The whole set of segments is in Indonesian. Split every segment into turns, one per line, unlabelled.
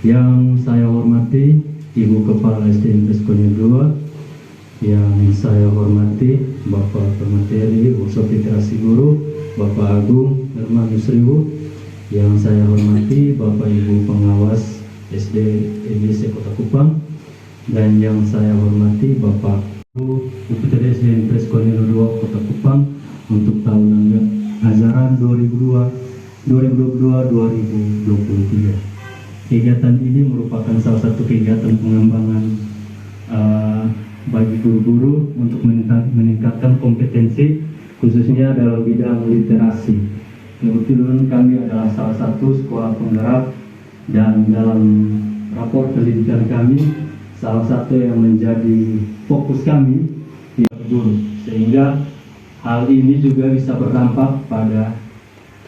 Yang saya hormati Ibu Kepala SDN Preskonia 2, yang saya hormati Bapak Pemateri Workshop Literasi Guru Bapak Agung Herman Yusriwu, yang saya hormati Bapak Ibu Pengawas SD EBC Kota Kupang, dan yang saya hormati Bapak Ibu Deputi SDN Preskonia 2 Kota Kupang untuk tahun ajaran 2022-2023. Kegiatan ini merupakan salah satu kegiatan pengembangan bagi guru-guru untuk meningkatkan kompetensi khususnya dalam bidang literasi. Kebetulan kami adalah salah satu sekolah penggerak, dan dalam rapor pendidikan kami salah satu yang menjadi fokus kami ialah guru, sehingga hal ini juga bisa berdampak pada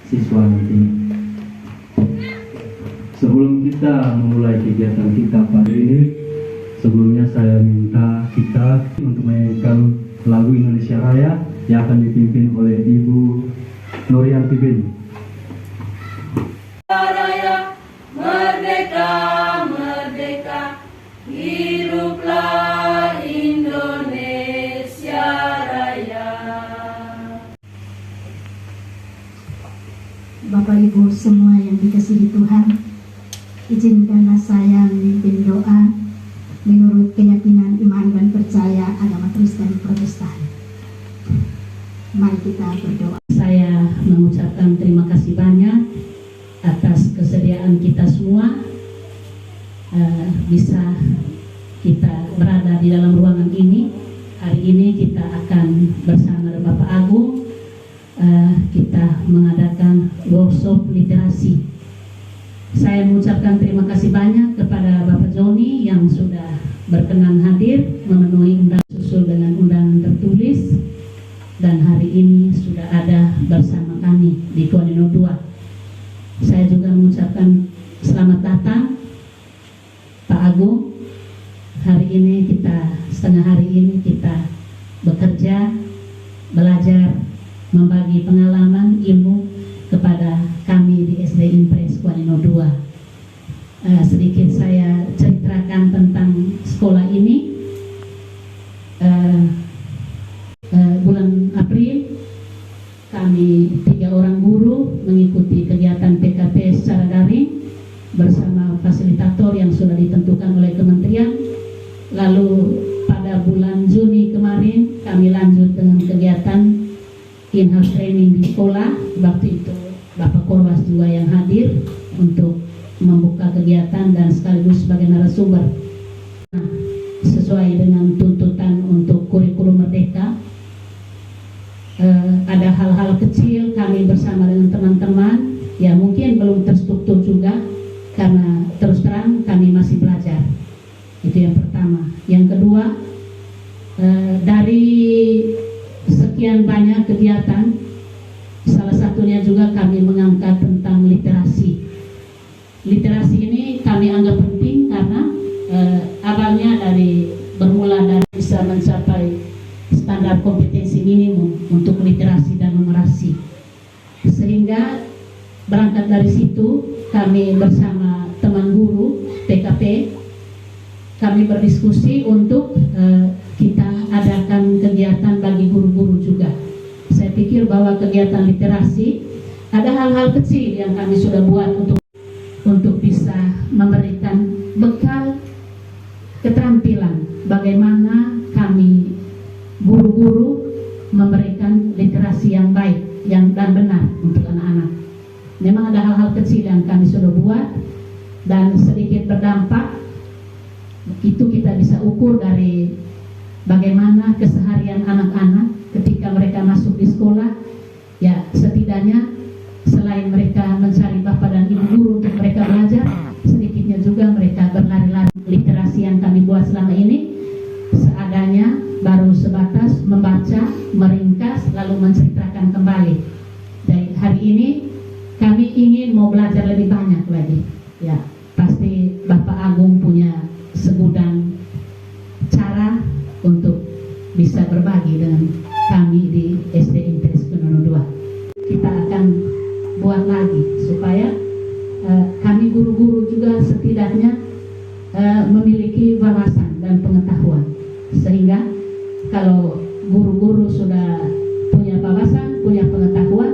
siswa nanti. Sebelum kita memulai kegiatan kita pada ini, sebelumnya saya minta kita untuk menyanyikan lagu Indonesia Raya yang akan dipimpin oleh Ibu Nurianti Bin.
Raya, merdeka, merdeka, hiduplah Indonesia Raya.
Bapak Ibu semua yang dikasihi Tuhan, izinkanlah saya memimpin doa menurut keyakinan iman dan percaya agama Kristen Protestan. Mari kita berdoa.
Saya mengucapkan terima kasih banyak atas kesediaan kita semua bisa kita berada di dalam ruangan ini. Hari ini kita akan bersama Bapak Agung kita mengadakan workshop literasi. Saya mengucapkan terima kasih banyak kepada Bapak Joni yang sudah berkenan hadir memenuhi undangan susul dengan undangan tertulis, dan hari ini sudah ada bersama kami di Kuanino 2. Saya juga mengucapkan selamat datang Pak Agung. Hari ini setengah hari ini kita bekerja, belajar, membagi pengalaman, ilmu kepada kami di SD Impres Kuanino 2. Sedikit saya ceritakan tentang sekolah ini. Bulan April kami 3 orang guru mengikuti kegiatan PKP secara daring bersama fasilitator yang sudah ditentukan oleh kementerian. Lalu pada bulan Juni kemarin kami lanjut dengan kegiatan in-house training di sekolah. Waktu itu Bapak Korwas juga yang hadir untuk membuka kegiatan dan sekaligus sebagai narasumber. Nah, sesuai dengan tuntutan untuk kurikulum merdeka, ada hal-hal kecil kami bersama dengan teman-teman ya mungkin belum terstruktur juga karena terus terang kami masih belajar. Itu yang pertama. Yang kedua, dari sekian banyak kegiatan, salah satunya juga kami mengangkat tentang literasi. Literasi ini kami anggap penting karena awalnya bermula dari bisa mencapai standar kompetensi minimum untuk literasi dan numerasi. Sehingga berangkat dari situ kami bersama teman guru PKP kami berdiskusi untuk kita adakan kegiatan bagi guru-guru juga. Saya pikir bahwa kegiatan literasi ada hal-hal kecil yang kami sudah buat untuk bisa memberikan bekal keterampilan bagaimana kami guru-guru memberikan literasi yang baik dan benar untuk anak-anak. Memang ada hal-hal kecil yang kami sudah buat dan sedikit berdampak. Itu kita bisa ukur dari bagaimana keseharian anak-anak ketika mereka masuk di sekolah. Ya, setidaknya selain mereka mencari bapak dan ibu guru untuk mereka belajar, sedikitnya juga mereka berlari-lari. Literasi yang kami buat selama ini seadanya, baru sebatas membaca, meringkas, lalu menceritakan kembali. Dan hari ini kami ingin mau belajar lebih banyak lagi. Ya, pasti Bapak Agung punya segudang cara untuk bisa berbagi dengan kami di SD Impres Kuanino 2. Kita akan buat lagi supaya kami guru-guru juga setidaknya setidaknya memiliki wawasan dan pengetahuan, sehingga kalau guru-guru sudah punya wawasan, punya pengetahuan,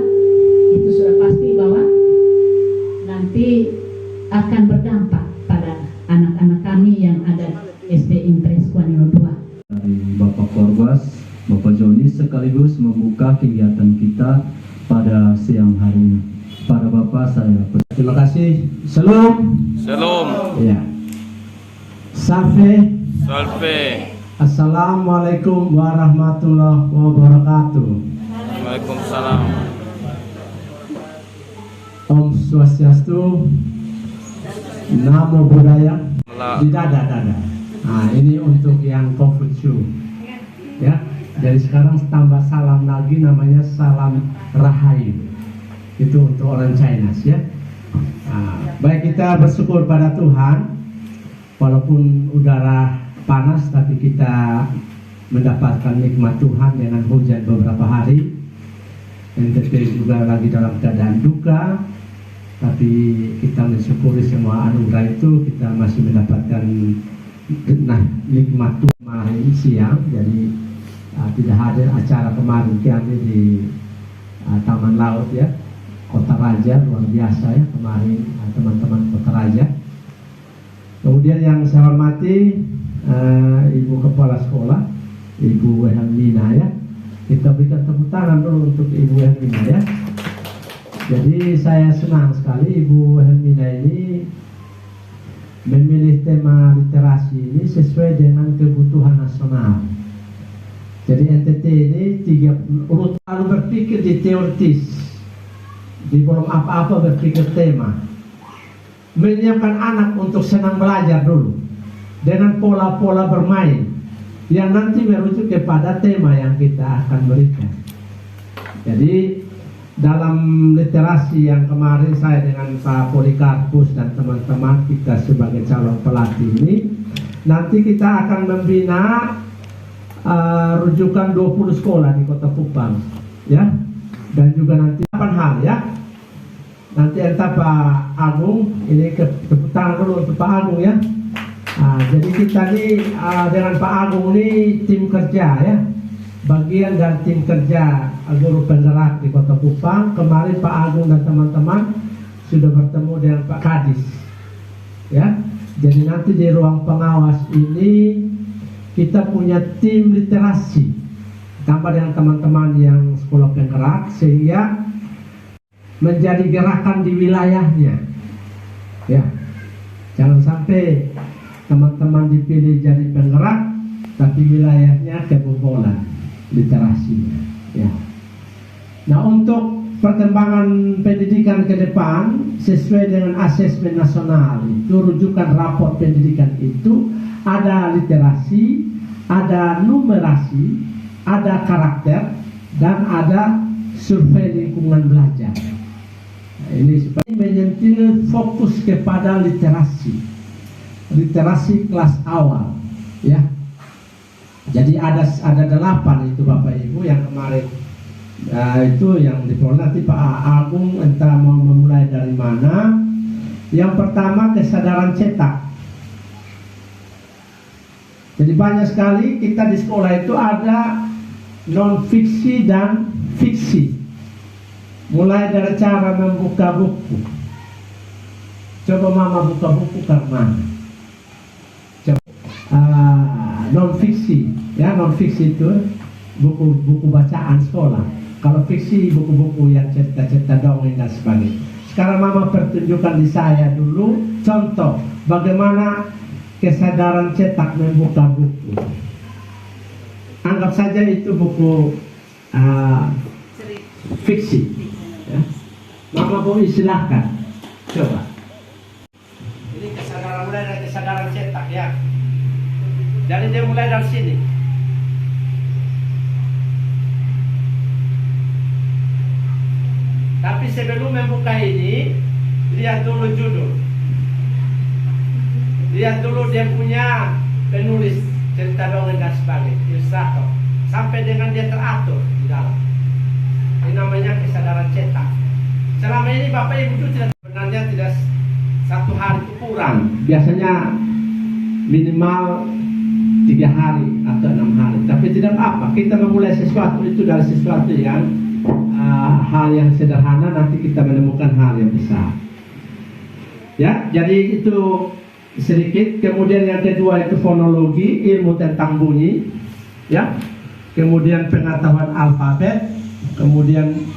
itu sudah pasti bahwa nanti akan berdampak pada anak-anak kami yang ada SD Impres Kuanilo 2.
Dari Bapak Korbas, Bapak Joni sekaligus membuka kegiatan kita pada siang hari ini. Para Bapak saya
Terima kasih. Salam.
Shalom.
Ya. Salve.
Salve.
Assalamualaikum warahmatullahi wabarakatuh.
Waalaikumsalam.
Om Swastiastu. Namo Buddhaya. Di dada. Nah, ini untuk yang Konfusius. Ya. Jadi sekarang tambah salam lagi, namanya salam Rahayu. Itu untuk orang China, ya. Nah, baik, kita bersyukur pada Tuhan, walaupun udara panas, tapi kita mendapatkan nikmat Tuhan dengan hujan beberapa hari. NTT juga lagi dalam keadaan duka, tapi kita mensyukuri semua anugerah itu. Kita masih mendapatkan nikmat Tuhan. Kemarin siang, jadi tidak hadir acara kemarin kami di Taman Laut, ya, Kota Raja, luar biasa ya kemarin teman-teman Kota Raja. Kemudian yang saya hormati Ibu Kepala Sekolah, Ibu Helmina, ya, kita berikan tepuk tangan dulu untuk Ibu Helmina, ya. Jadi saya senang sekali Ibu Helmina ini memilih tema literasi ini sesuai dengan kebutuhan nasional. Jadi NTT ini 3 urut lalu berpikir di teoritis, di belum apa-apa berpikir tema, menyiapkan anak untuk senang belajar dulu dengan pola-pola bermain yang nanti merujuk kepada tema yang kita akan berikan. Jadi dalam literasi yang kemarin saya dengan Pak Polikarpus dan teman-teman kita sebagai calon pelatih ini, nanti kita akan membina rujukan 20 sekolah di Kota Kupang, ya, dan juga nanti 8 hal, ya. Nanti entah Pak Agung, ini tepuk tangan dulu untuk Pak Agung, ya. Jadi kita nih dengan Pak Agung ini tim kerja, ya, bagian dari tim kerja guru penggerak di Kota Kupang. Kemarin Pak Agung dan teman-teman sudah bertemu dengan Pak Kadis, ya. Jadi nanti di ruang pengawas ini kita punya tim literasi tambah dengan teman-teman yang sekolah penggerak, sehingga menjadi gerakan di wilayahnya, ya. Jangan sampai teman-teman dipilih jadi penggerak tapi wilayahnya kebobolan literasinya, ya. Nah, untuk perkembangan pendidikan ke depan sesuai dengan asesmen nasional itu, rujukan raport pendidikan itu ada literasi, ada numerasi, ada karakter, dan ada survei lingkungan belajar. Nah, ini supaya menyentil fokus kepada literasi kelas awal, ya. Jadi ada 8 itu Bapak Ibu yang kemarin itu yang diperoleh. Nanti Pak Agung entah mau memulai dari mana. Yang pertama, kesadaran cetak. Jadi banyak sekali kita di sekolah itu ada non fiksi dan fiksi. Mulai dari cara membuka buku. Coba Mama buka buku karena non fiksi, ya. Non fiksi itu buku-buku bacaan sekolah. Kalau fiksi buku-buku yang cerita-cerita dongeng dan sebagainya. Sekarang Mama pertunjukkan di saya dulu contoh bagaimana kesadaran cetak membuka buku. Anggap saja itu buku fiksi, ya. Mama boleh silahkan coba. Ini kesadaran, mulai dari kesadaran cetak, ya. Jadi dia mulai dari sini. Tapi sebelum membuka ini, lihat dulu judul. Lihat dulu dia punya penulis cerita dongeng dan sebagainya, ilustrator, sampai dengan dia teratur di dalam. Ini namanya kesadaran cetak. Selama ini Bapak Ibu itu sebenarnya tidak 1 hari itu kurang. Biasanya minimal 3 hari atau 6 hari. Tapi tidak apa, kita memulai sesuatu itu dari sesuatu yang hal yang sederhana, nanti kita menemukan hal yang besar. Ya, jadi itu sedikit. Kemudian yang kedua itu fonologi, ilmu tentang bunyi, ya. Kemudian pengetahuan alfabet, kemudian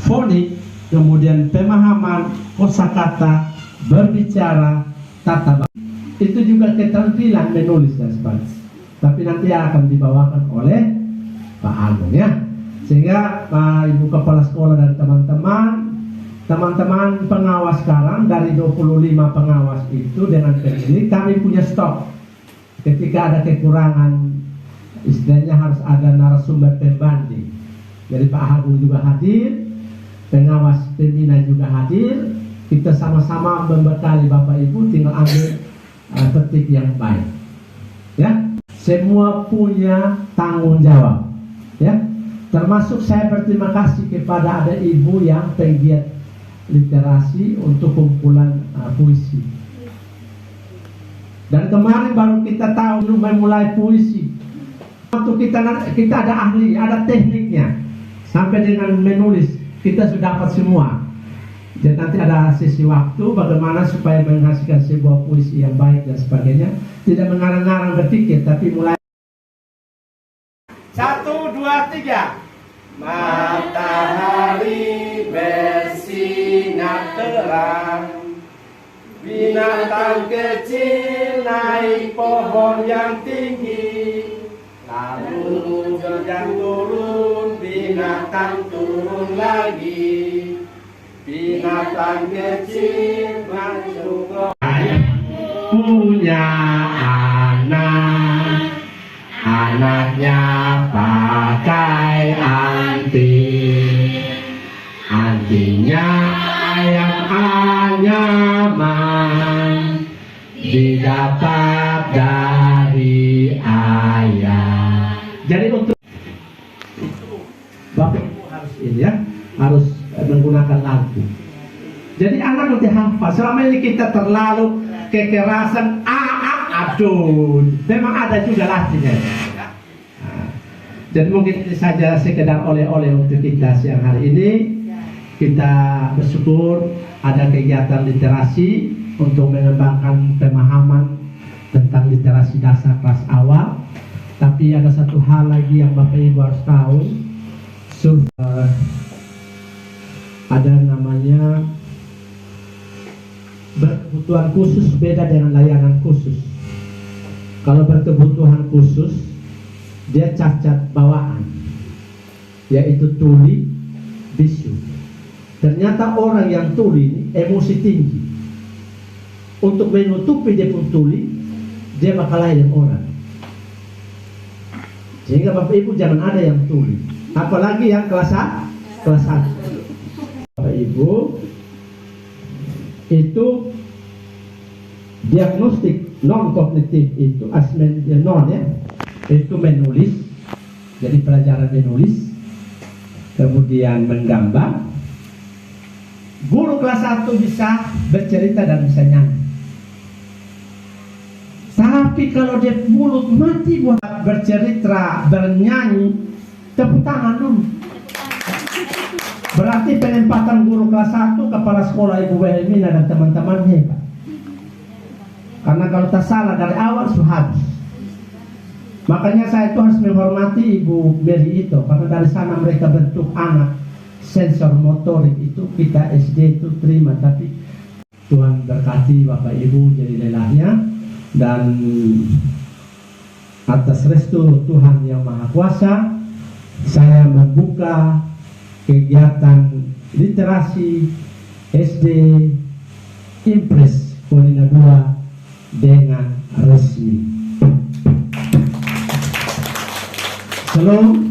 fonik, kemudian pemahaman kosakata, berbicara, tata bahasa. Itu juga keterampilan menulis dan sebagainya. Tapi nanti akan dibawakan oleh Pak Agung, ya. Sehingga Ibu Kepala Sekolah dan teman-teman pengawas sekarang dari 25 pengawas itu dengan pemilik kami punya stok. Ketika ada kekurangan, istilahnya harus ada narasumber pembanding. Jadi Pak Agung juga hadir, pengawas pembina juga hadir. Kita sama-sama membekali Bapak Ibu, tinggal ambil petik yang baik. Ya, semua punya tanggung jawab. Ya, termasuk saya berterima kasih kepada ada ibu yang penggiat literasi untuk kumpulan puisi. Dan kemarin baru kita tahu memulai puisi. Untuk kita ada ahli, ada tekniknya. Sampai dengan menulis kita sudah dapat semua. Jadi nanti ada sisi waktu bagaimana supaya menghasilkan sebuah puisi yang baik dan sebagainya. Tidak mengarang-arang berpikir, tapi mulai. 1, 2, 3. Matahari bersinar terang, binatang kecil naik pohon yang tinggi, lalu hujan turun, binatang turun lagi, binatang kecil masuk punya anak, anaknya pakai antinya ayam anyaman didapat dari ayam. Jadi untuk itu Bapak Ibu harus ini ya, harus menggunakan lagu. Jadi anak nanti hafal. Selama ini kita terlalu kekerasan, aduh, memang ada juga latihnya. Jadi mungkin ini saja sekedar oleh-oleh untuk kita siang hari ini. Kita bersyukur ada kegiatan literasi untuk mengembangkan pemahaman tentang literasi dasar kelas awal. Tapi ada satu hal lagi yang Bapak Ibu harus tahu. Ada namanya berkebutuhan khusus beda dengan layanan khusus. Kalau berkebutuhan khusus, dia cacat bawaan, yaitu tuli, bisu. Ternyata orang yang tuli ini emosi tinggi. Untuk menutupi dia pun tuli, dia bakal lain orang. Sehingga Bapak Ibu jangan ada yang tuli, apalagi yang kelas 1. Bapak Ibu, itu diagnostik non kognitif itu non ya, itu menulis. Jadi pelajaran menulis, kemudian menggambar. Guru kelas 1 bisa bercerita dan bisa nyanyi. Tapi kalau dia mulut mati buat bercerita, bernyanyi, tepuk tangan dulu. Berarti penempatan guru kelas 1, kepala sekolah Ibu Wilhelmina dan teman-teman hebat. Karena kalau tak salah dari awal sudah habis. Makanya saya itu harus menghormati Ibu Mary itu, karena dari sana mereka bentuk anak sensor motorik itu kita SD itu terima. Tapi Tuhan berkati Bapak Ibu jadi lelahnya, dan atas restu Tuhan yang Maha Kuasa saya membuka kegiatan literasi SD Impres Polina 2 dengan resmi. Salam.